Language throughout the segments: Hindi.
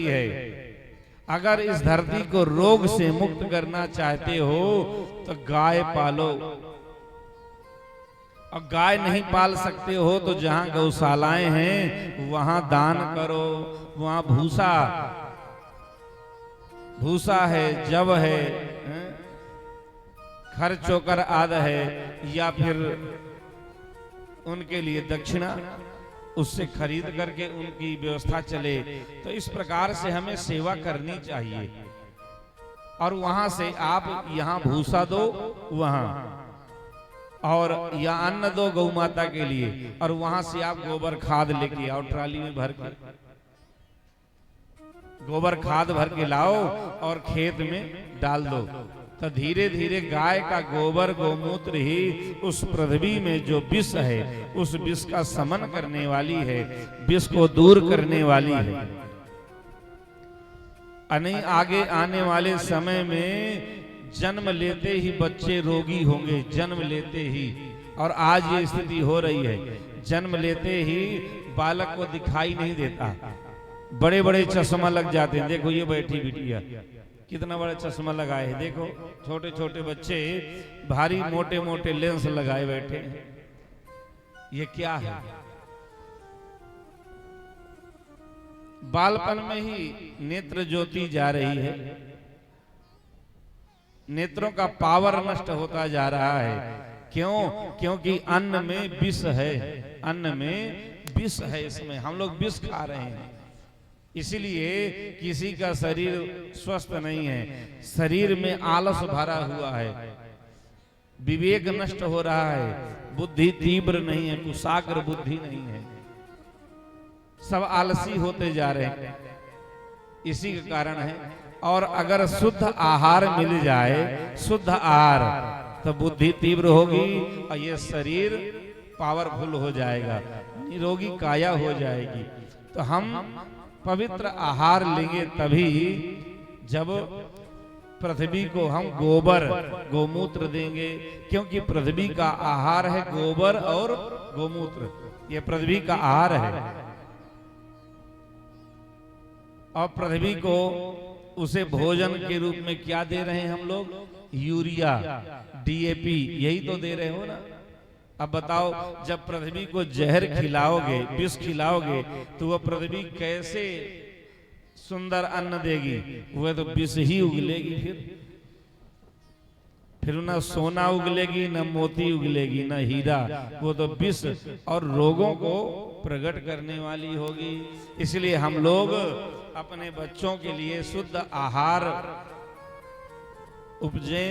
है। अगर इस धरती को रोग से मुक्त करना चाहते हो तो गाय पालो, और गाय नहीं पाल सकते हो तो जहां गौशालाएं हैं वहां दान करो। वहां भूसा है, जव है, खर चोकर आदि है, या फिर उनके लिए दक्षिणा उससे खरीद करके उनकी व्यवस्था चले। तो इस प्रकार से हमें सेवा करनी चाहिए। और वहां से आप यहाँ भूसा दो वहां, और या अन्न दो गौ माता के लिए, और वहां से आप गोबर खाद लेके आओ, ट्राली में भर के गोबर खाद भर के लाओ और खेत में डाल दो। तो धीरे धीरे गाय का गोबर गोमूत्र ही उस पृथ्वी में जो विष है उस विष का शमन करने वाली है, विष को दूर करने वाली है। नहीं आगे आने वाले समय में जन्म लेते ही बच्चे रोगी होंगे, जन्म लेते ही। और आज ये स्थिति हो रही है, जन्म लेते ही बालक को दिखाई नहीं देता, बड़े बड़े चश्मा लग जाते हैं। देखो ये बैठी बिटिया कितना बड़ा चश्मा लगाए है, देखो छोटे छोटे बच्चे भारी मोटे मोटे लेंस लगाए बैठे हैं। ये क्या है? बालपन में ही नेत्र ज्योति जा रही है, नेत्रों का पावर नष्ट होता जा रहा है। क्यों? क्योंकि अन्न में विष है, अन्न में विष है, इसमें हम लोग विष खा रहे हैं। इसीलिए किसी का शरीर स्वस्थ नहीं है, शरीर में आलस भरा हुआ है, विवेक नष्ट हो रहा है, बुद्धि तीव्र नहीं है, कुशाग्र बुद्धि नहीं है, सब आलसी होते जा रहे हैं। इसी का कारण है। और अगर शुद्ध आहार मिल जाए, शुद्ध आहार, तो बुद्धि तीव्र होगी और ये शरीर पावरफुल हो जाएगा, निरोगी काया हो जाएगी। तो हम पवित्र आहार लेंगे तभी जब पृथ्वी को हम गोबर गोमूत्र देंगे, क्योंकि पृथ्वी का आहार है गोबर और गोमूत्र, ये पृथ्वी का आहार है। और पृथ्वी को उसे भोजन के रूप में क्या दे रहे हैं हम लोग? यूरिया, डीएपी, यही तो दे रहे हो ना। अब बताओ, जब पृथ्वी को जहर खिलाओगे, विष खिलाओगे, तो वह पृथ्वी कैसे सुंदर अन्न देगी? वह तो विष ही उगलेगी। फिर न सोना उगलेगी, न मोती उगलेगी, न हीरा, वो तो विष और रोगों को प्रकट करने वाली होगी। इसलिए हम लोग अपने बच्चों के लिए शुद्ध आहार उपजें,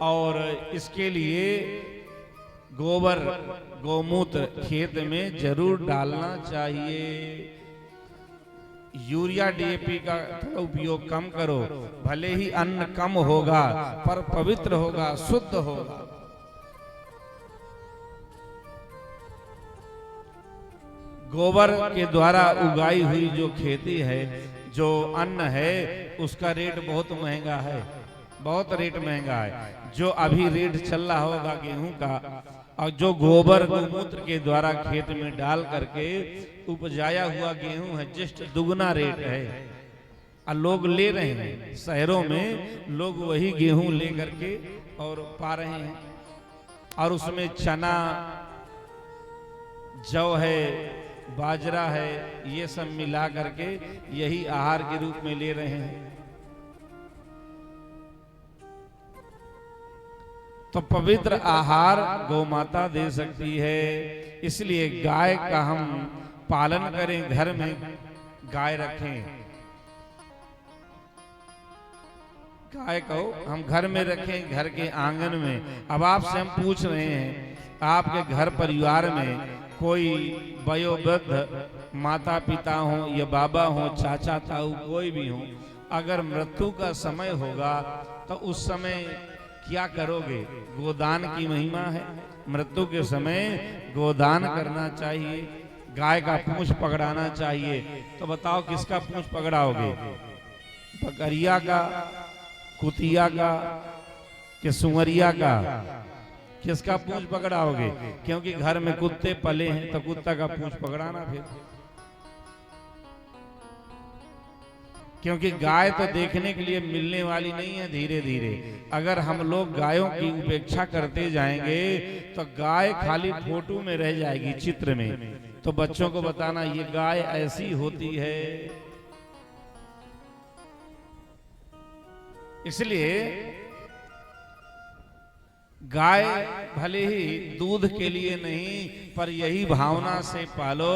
और इसके लिए गोबर गोमूत्र खेत में जरूर डालना चाहिए। यूरिया डीएपी का उपयोग कम करो, भले ही अन्न कम होगा पर पवित्र होगा, शुद्ध होगा। गोबर के द्वारा उगाई हुई जो खेती है, जो अन्न है, उसका रेट बहुत महंगा है, बहुत रेट महंगा है। जो अभी रेट चल रहा होगा गेहूं का, और जो गोबर गोमूत्र के द्वारा खेत में डाल करके उपजाया हुआ गेहूं है, जस्ट दुगना रेट है। और लोग ले रहे हैं, शहरों में लोग वही गेहूं ले करके और पा रहे हैं। और उसमें चना, जौ है, बाजरा है, ये सब मिला करके यही आहार के रूप में ले रहे हैं। तो पवित्र आहार गौ माता दे सकती है। इसलिए गाय का हम पालन करें, घर में गाय रखें, गाय को हम घर में रखें, घर के आंगन में। अब आपसे हम पूछ रहे हैं, आपके घर परिवार में कोई वयोवृद्ध माता पिता हो या बाबा हो, चाचा ताऊ, कोई भी हो, अगर मृत्यु का समय होगा तो उस समय क्या करोगे? गोदान की महिमा है, मृत्यु के समय गोदान करना चाहिए, गाय का पूंछ पकड़ाना चाहिए। तो बताओ किसका पूंछ पकड़ाओगे? बकरिया का, कुतिया का, कि सुअरिया का? किसका पूंछ पकड़ाओगे? क्योंकि घर में कुत्ते पले हैं तो कुत्ता का पूंछ पकड़ाना। फिर क्योंकि गाय तो देखने के लिए मिलने वाली नहीं है धीरे धीरे। अगर हम लोग गायों की उपेक्षा करते जाएंगे तो गाय खाली फोटो में रह जाएगी, चित्र में। तो बच्चों को बताना ये गाय ऐसी होती है। इसलिए गाय भले ही दूध के लिए नहीं, पर यही भावना से पालो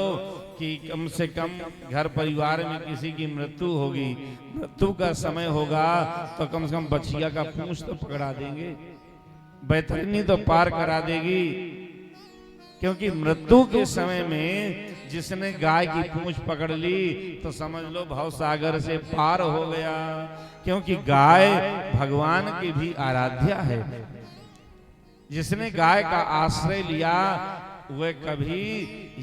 कि कम से कम घर परिवार में किसी की मृत्यु होगी, मृत्यु का समय होगा तो कम से कम बछिया का पूंछ तो पकड़ा देंगे, बैतरनी तो पार करा देगी। क्योंकि मृत्यु के समय में जिसने गाय की पूंछ पकड़ ली तो समझ लो भव सागर से पार हो गया। क्योंकि गाय भगवान की भी आराध्या है। जिसने गाय का आश्रय लिया वह कभी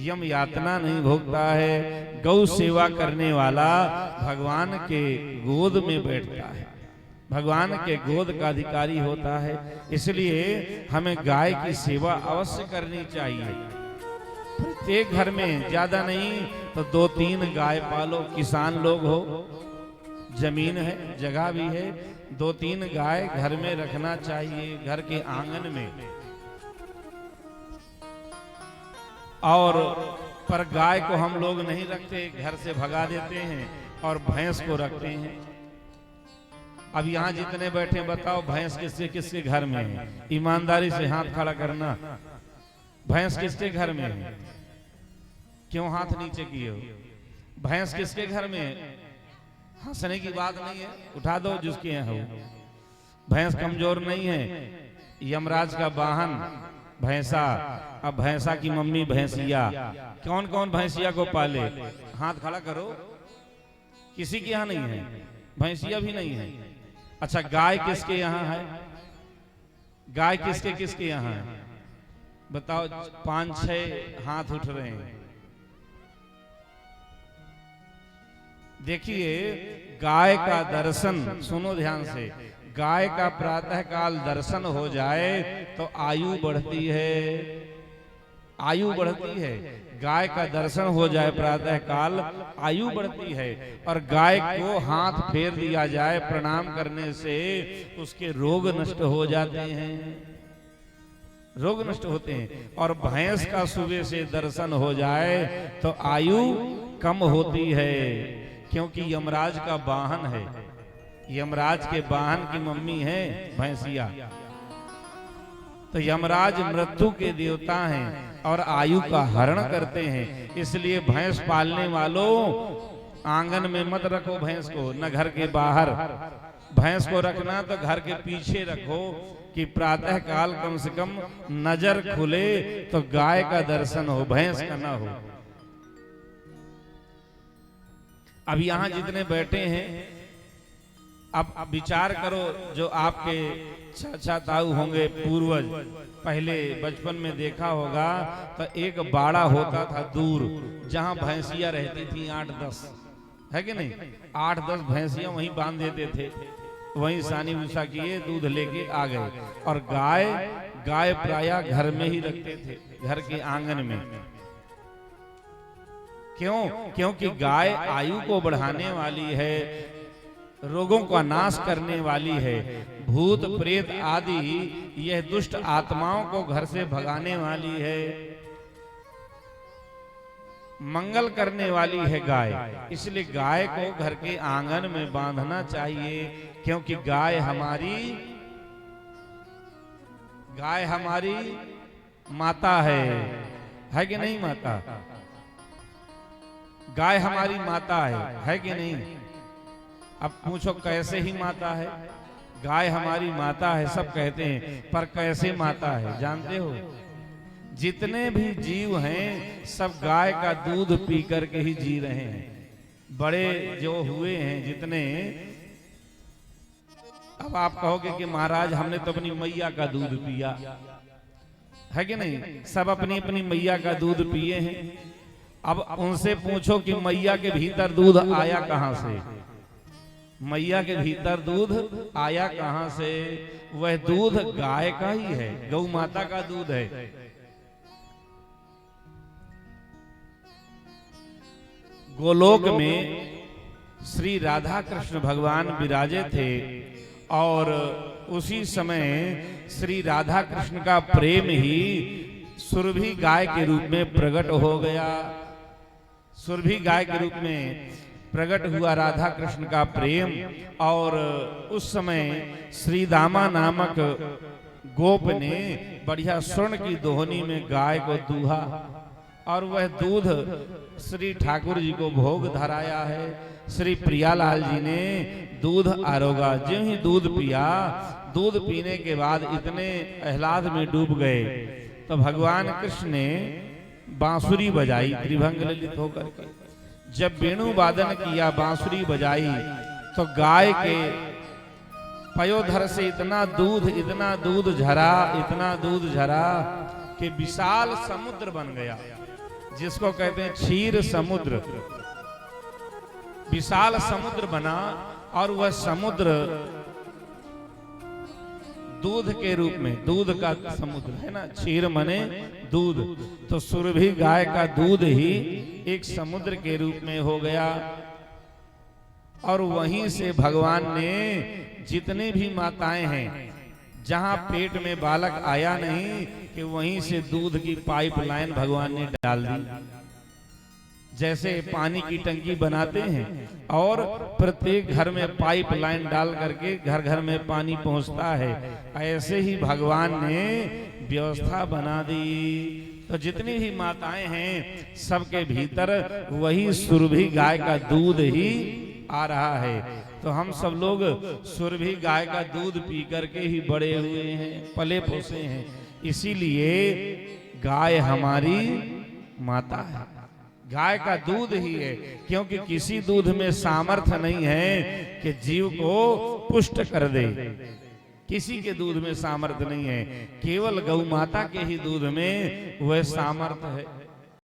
यम यातना नहीं भोगता है। गौ सेवा करने वाला भगवान के गोद में बैठता है, भगवान के गोद का अधिकारी होता है। इसलिए हमें गाय की सेवा अवश्य करनी चाहिए। प्रत्येक घर में ज्यादा नहीं तो 2-3 गाय पालो। किसान लोग हो, जमीन है, जगह भी है, 2-3 गाय घर में रखना चाहिए, घर के आंगन में। और पर गाय को हम लोग नहीं रखते, घर से भगा देते हैं और भैंस को रखते हैं। अब यहाँ जितने बैठे बताओ भैंस किसके किसके घर में है? ईमानदारी से हाथ खड़ा करना। भैंस किसके घर में है? क्यों हाथ नीचे किए हो? भैंस किसके घर में है? हंसने की बात नहीं है, उठा दो जिसके यहाँ हो। भैंस कमजोर नहीं है। यमराज का वाहन भैंसा। अब भैंसा की मम्मी भैंसिया। कौन कौन भैंसिया को पाले? हाथ खड़ा करो। किसी के यहाँ नहीं है, भैंसिया भी नहीं है। अच्छा, गाय किसके यहाँ है? गाय किसके किसके यहाँ है बताओ? 5-6 हाथ उठ रहे हैं। देखिए, गाय का दर्शन, सुनो ध्यान से, गाय का प्रातः काल दर्शन हो जाए तो आयु बढ़ती है। आयु बढ़ती है। गाय का दर्शन हो जाए प्रातः काल, आयु बढ़ती है। और गाय को हाथ फेर दिया जाए प्रणाम करने से उसके रोग नष्ट हो जाते हैं, रोग नष्ट होते हैं। और भैंस का सुबह से दर्शन हो जाए तो आयु कम होती है। क्योंकि यमराज का वाहन है, यमराज के वाहन की मम्मी है भैंसिया। तो यमराज मृत्यु के देवता हैं और आयु का हरण करते हैं। इसलिए भैंस पालने वालों आंगन में मत रखो भैंस को, न घर के बाहर। भैंस को रखना तो घर के पीछे रखो कि प्रातः काल कम से कम नजर खुले तो गाय का दर्शन हो, भैंस का ना हो। अब यहाँ जितने बैठे हैं, अब विचार करो, जो आपके चाचा ताऊ होंगे, पूर्वज, पहले बचपन में देखा होगा तो एक बाड़ा होता था दूर, जहां भैंसियां रहती थी 8-10, है कि नहीं? 8-10 भैंसियां वहीं बांध देते थे, वहीं सानी भूसा किए, दूध लेके आ गए। और गाय प्रायः घर में ही रखते थे, घर के आंगन में। क्यों? क्योंकि गाय आयु को बढ़ाने वाली है, रोगों का नाश करने वाली है, भूत प्रेत आदि यह दुष्ट आत्माओं को घर से भगाने वाली है, मंगल करने वाली है गाय। इसलिए गाय को घर के आंगन में बांधना चाहिए। क्योंकि गाय हमारी माता है कि नहीं माता? गाय हमारी माता है कि नहीं? अब पूछो कैसे ही माता है? गाय हमारी माता है सब कहते हैं, पर कैसे माता है जानते हो? जितने भी जीव हैं सब गाय का दूध पी करके ही जी रहे हैं। बड़े जो हुए हैं जितने, अब आप कहोगे कि महाराज हमने तो अपनी मैया का दूध पिया, है कि नहीं? सब अपनी अपनी मैया का दूध पिए हैं। अब उनसे पूछो कि मैया के भीतर दूध आया कहां से? मैया के भीतर दूध आया कहां से? वह दूध गाय का ही है, गौ माता का दूध है। गोलोक में श्री राधा कृष्ण भगवान विराजे थे और उसी समय श्री राधा कृष्ण का प्रेम ही सुरभि गाय के रूप में प्रकट हो गया। सुरभि गाय के रूप में प्रकट हुआ राधा कृष्ण का प्रेम। और उस समय श्री दामा नामक गोप ने बढ़िया स्वर्ण की दोहनी में गाय को दूहा और वह दूध श्री ठाकुर जी को भोग धराया है। श्री प्रियालाल जी ने दूध आरोगा, जो ही दूध पिया, दूध पीने के बाद इतने आह्लाद में डूब गए तो भगवान कृष्ण ने बांसुरी बजाई त्रिभंग ललित होकर के। जब वेणु वादन किया, बांसुरी बजाई तो गाय के पयोधर से इतना दूध झरा, इतना दूध झरा कि विशाल समुद्र बन गया, जिसको कहते हैं क्षीर समुद्र। विशाल समुद्र बना और वह समुद्र दूध के रूप में, दूध का समुद्र है ना, क्षीर मने दूध, तो सुरभि गाय का दूध ही एक समुद्र के रूप में हो गया। और वहीं से भगवान ने जितने भी माताएं हैं, जहां पेट में बालक आया नहीं कि वहीं से दूध की पाइपलाइन भगवान ने डाल दी। जैसे पानी की टंकी बनाते हैं और प्रत्येक घर में पाइपलाइन डाल करके घर घर में पानी पहुंचता है, ऐसे ही भगवान ने व्यवस्था बना दी। तो जितनी भी माताएं हैं सबके भीतर वही सुरभि गाय का दूध ही आ रहा है। तो हम सब लोग सुरभि गाय का दूध पी करके ही बड़े हुए हैं, पले पोसे हैं। इसीलिए गाय हमारी माता है, गाय का दूध ही है, क्योंकि किसी दूध में सामर्थ्य नहीं है कि जीव को पुष्ट कर दे। किसी के दूध में सामर्थ्य नहीं है, केवल गौ माता के ही दूध में वह सामर्थ्य है।